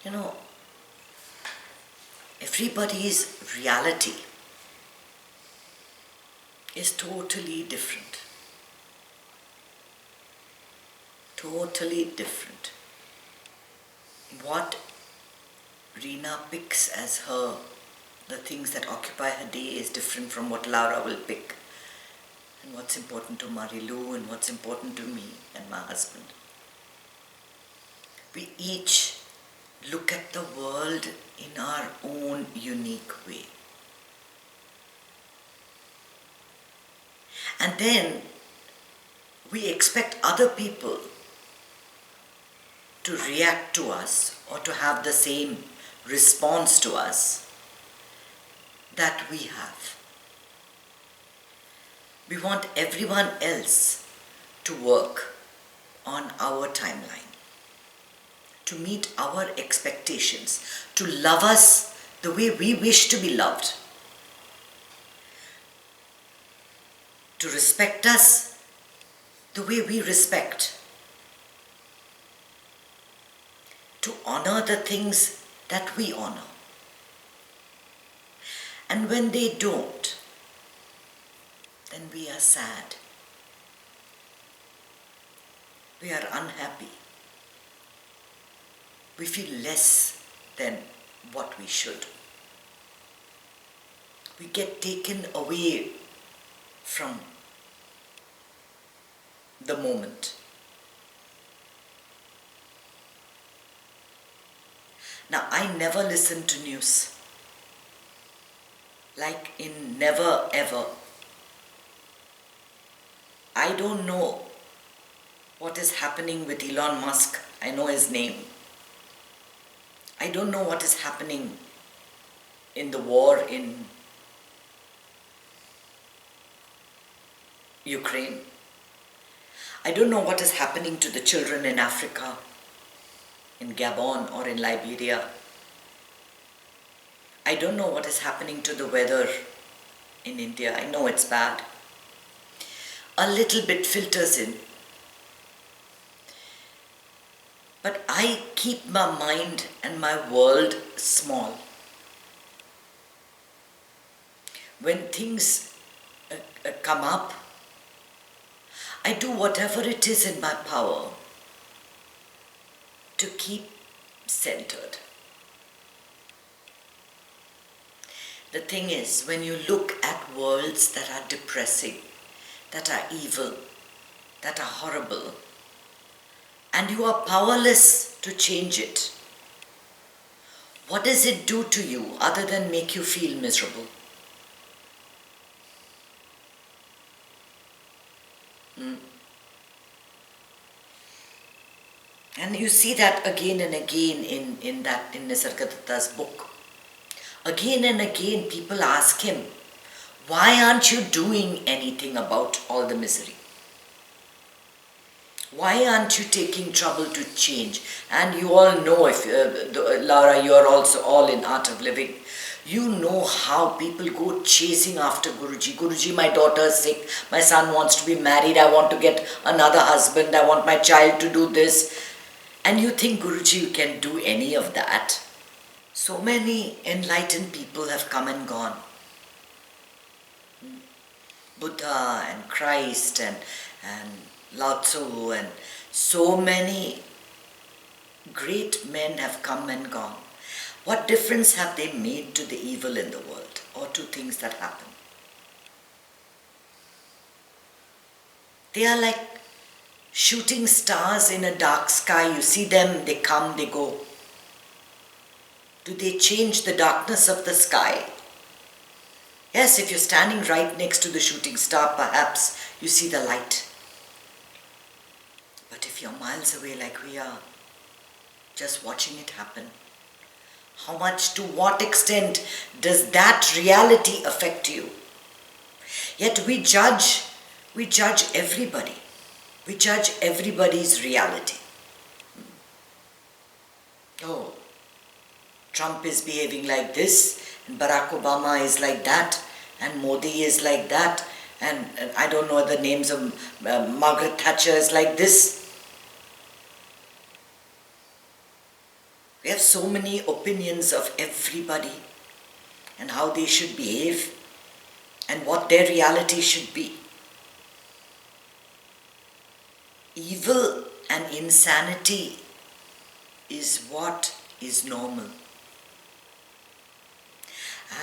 You know, everybody's reality is totally different. Totally different. What Reena picks as the things that occupy her day is different from what Laura will pick. And what's important to Marilu and what's important to me and my husband. We each look at the world in our own unique way. And then we expect other people to react to us or to have the same response to us that we have. We want everyone else to work on our timeline, to meet our expectations, to love us the way we wish to be loved, to respect us the way we respect, to honor the things that we honor. And when they don't, then we are sad. We are unhappy. We feel less than what we should. We get taken away from the moment. Now, I never listen to news. Like in never ever. I don't know what is happening with Elon Musk. I know his name. I don't know what is happening in the war in Ukraine. I don't know what is happening to the children in Africa, in Gabon or in Liberia. I don't know what is happening to the weather in India. I know it's bad. A little bit filters in. But I keep my mind and my world small. When things come up, I do whatever it is in my power to keep centered. The thing is, when you look at worlds that are depressing, that are evil, that are horrible, and you are powerless to change it, what does it do to you other than make you feel miserable? And you see that again and again in Nisargadatta's book. Again and again people ask him, why aren't you doing anything about all the misery? Why aren't you taking trouble to change? And you all know, if Laura, you are also all in Art of Living. You know how people go chasing after Guruji. Guruji, my daughter is sick. My son wants to be married. I want to get another husband. I want my child to do this. And you think, Guruji, you can do any of that? So many enlightened people have come and gone. Buddha and Christ and Lao Tzu and so many great men have come and gone. What difference have they made to the evil in the world or to things that happen? They are like shooting stars in a dark sky. You see them, they come, they go. Do they change the darkness of the sky? Yes, if you're standing right next to the shooting star, perhaps you see the light. But if you're miles away like we are, just watching it happen, how much, to what extent does that reality affect you? Yet we judge everybody. We judge everybody's reality. Oh, Trump is behaving like this, and Barack Obama is like that, and Modi is like that, and I don't know the names of Margaret Thatcher is like this. We have so many opinions of everybody and how they should behave and what their reality should be. Evil and insanity is what is normal.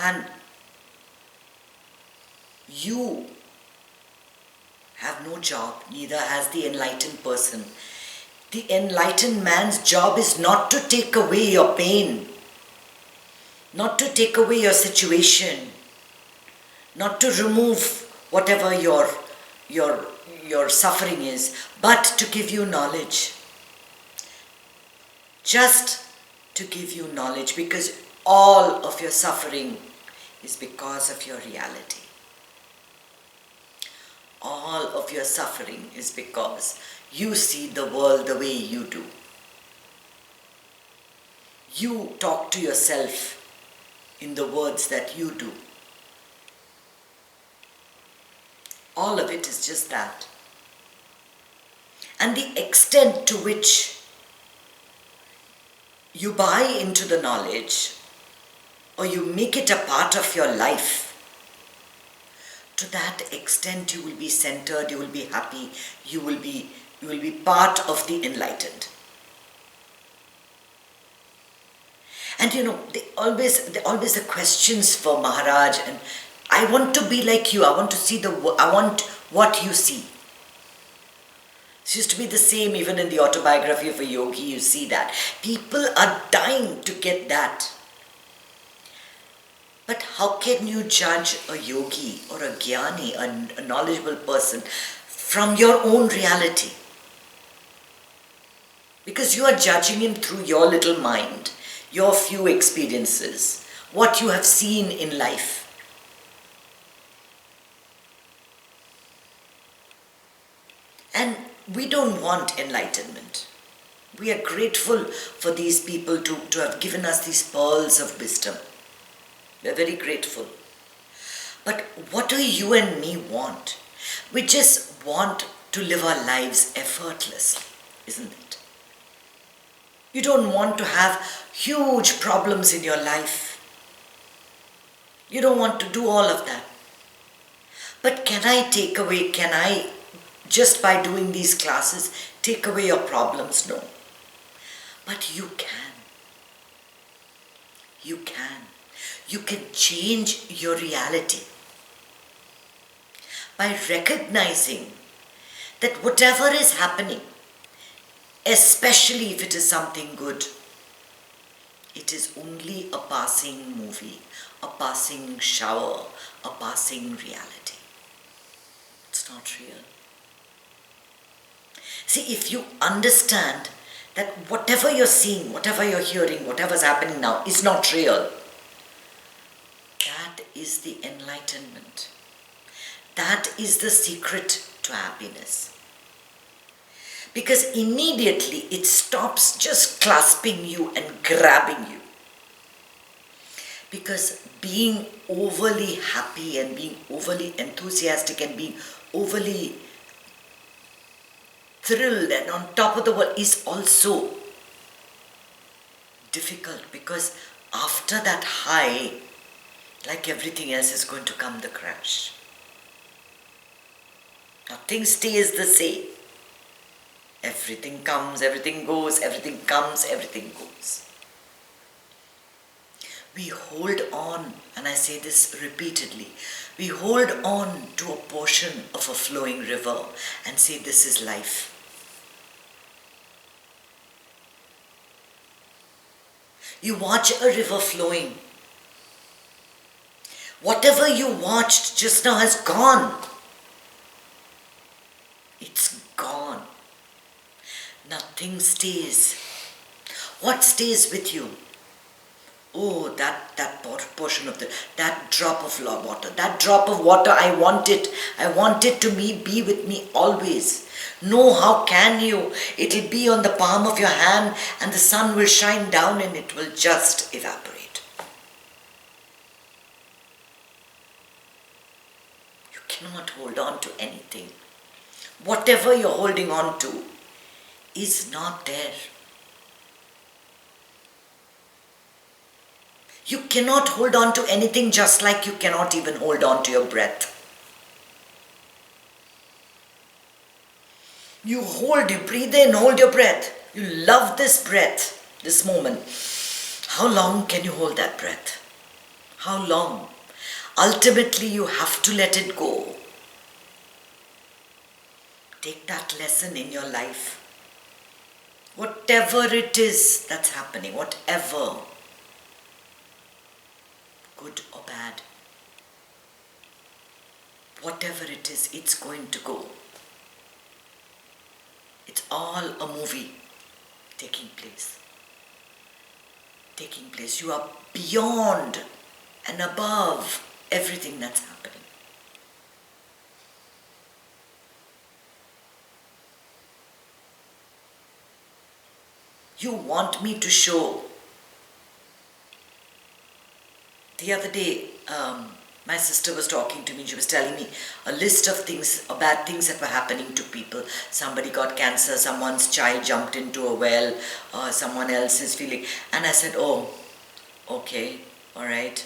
And you have no job, neither has the enlightened person. The enlightened man's job is not to take away your pain, not to take away your situation, not to remove whatever your suffering is, but to give you knowledge. Just to give you knowledge, because all of your suffering is because of your reality. All of your suffering is because you see the world the way you do. You talk to yourself in the words that you do. All of it is just that. And the extent to which you buy into the knowledge or you make it a part of your life, to that extent you will be centered, you will be happy, you will be part of the enlightened. And they always the questions for Maharaj, and I want to be like you, I want to see I want what you see. It used to be the same even in the autobiography of a yogi, you see that. People are dying to get that. But how can you judge a yogi or a jnani, a knowledgeable person, from your own reality? Because you are judging him through your little mind, your few experiences, what you have seen in life. And we don't want enlightenment. We are grateful for these people to have given us these pearls of wisdom. We are very grateful. But what do you and me want? We just want to live our lives effortlessly, isn't it? You don't want to have huge problems in your life. You don't want to do all of that. But can I, just by doing these classes, take away your problems? No. But you can. You can. You can change your reality by recognizing that whatever is happening, especially if it is something good, it is only a passing movie, a passing shower, a passing reality. It's not real. See, if you understand that whatever you're seeing, whatever you're hearing, whatever's happening now is not real, that is the enlightenment. That is the secret to happiness. Because immediately it stops just clasping you and grabbing you. Because being overly happy and being overly enthusiastic and being overly thrilled and on top of the world is also difficult, because after that high, like everything else, is going to come the crash. Nothing stays the same. Everything comes, everything goes, everything comes, everything goes. We hold on, and I say this repeatedly, we hold on to a portion of a flowing river and say this is life. You watch a river flowing. Whatever you watched just now has gone. It's gone. Nothing stays. What stays with you? Oh, that portion of that drop of water. That drop of water, I want it. I want it to be with me always. No, how can you? It'll be on the palm of your hand and the sun will shine down and it will just evaporate. You cannot hold on to anything. Whatever you're holding on to is not there. You cannot hold on to anything, just like you cannot even hold on to your breath. You breathe in, hold your breath. You love this breath, this moment. How long can you hold that breath? How long? Ultimately, you have to let it go. Take that lesson in your life. Whatever it is that's happening, whatever, good or bad, whatever it is, it's going to go. It's all a movie taking place. You are beyond and above everything that's happening. You want me to show. The other day, my sister was talking to me. She was telling me a list of things, bad things that were happening to people. Somebody got cancer, someone's child jumped into a well, someone else is feeling. And I said, oh, okay, all right.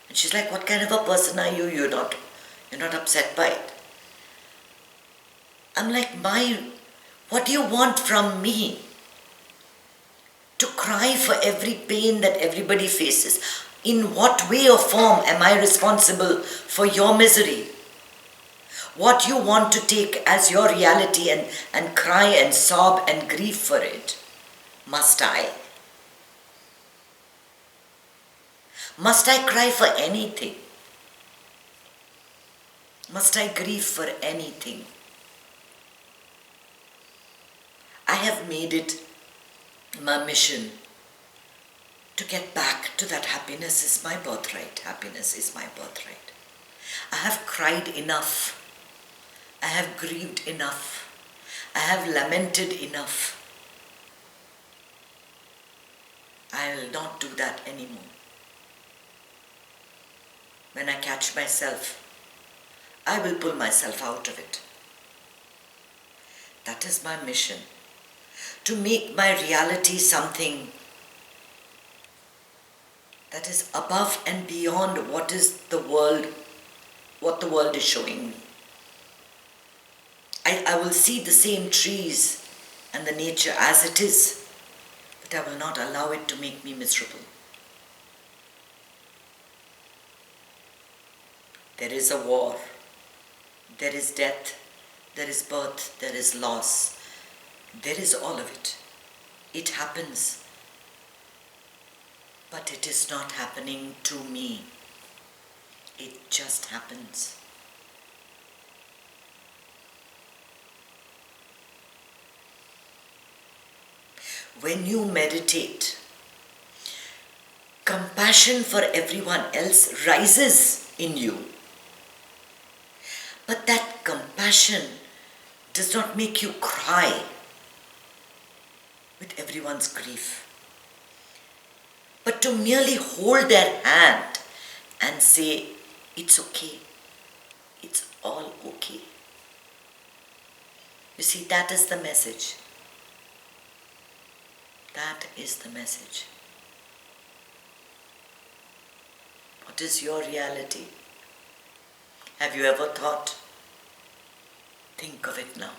And she's like, what kind of a person are you? You're not upset by it. I'm like, what do you want from me? To cry for every pain that everybody faces. In what way or form am I responsible for your misery? What you want to take as your reality and cry and sob and grieve for it, must I? Must I cry for anything? Must I grieve for anything? I have made it my mission to get back to that. Happiness is my birthright. Happiness is my birthright. I have cried enough. I have grieved enough. I have lamented enough. I will not do that anymore. When I catch myself, I will pull myself out of it. That is my mission. To make my reality something that is above and beyond what the world is showing me. I will see the same trees and the nature as it is, but I will not allow it to make me miserable. There is a war, there is death, there is birth, there is loss, there is all of it. It happens, but it is not happening to me. It just happens. When you meditate, compassion for everyone else rises in you. But that compassion does not make you cry with everyone's grief, but to merely hold their hand and say, it's okay, it's all okay. You see, that is the message. That is the message. What is your reality? Have you ever thought? Think of it now.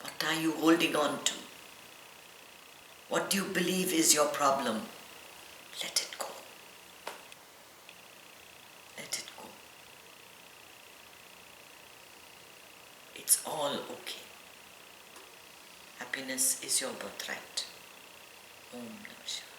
What are you holding on to? What do you believe is your problem? Let it go. Let it go. It's all okay. Happiness is your birthright. Om Namah Shivaya.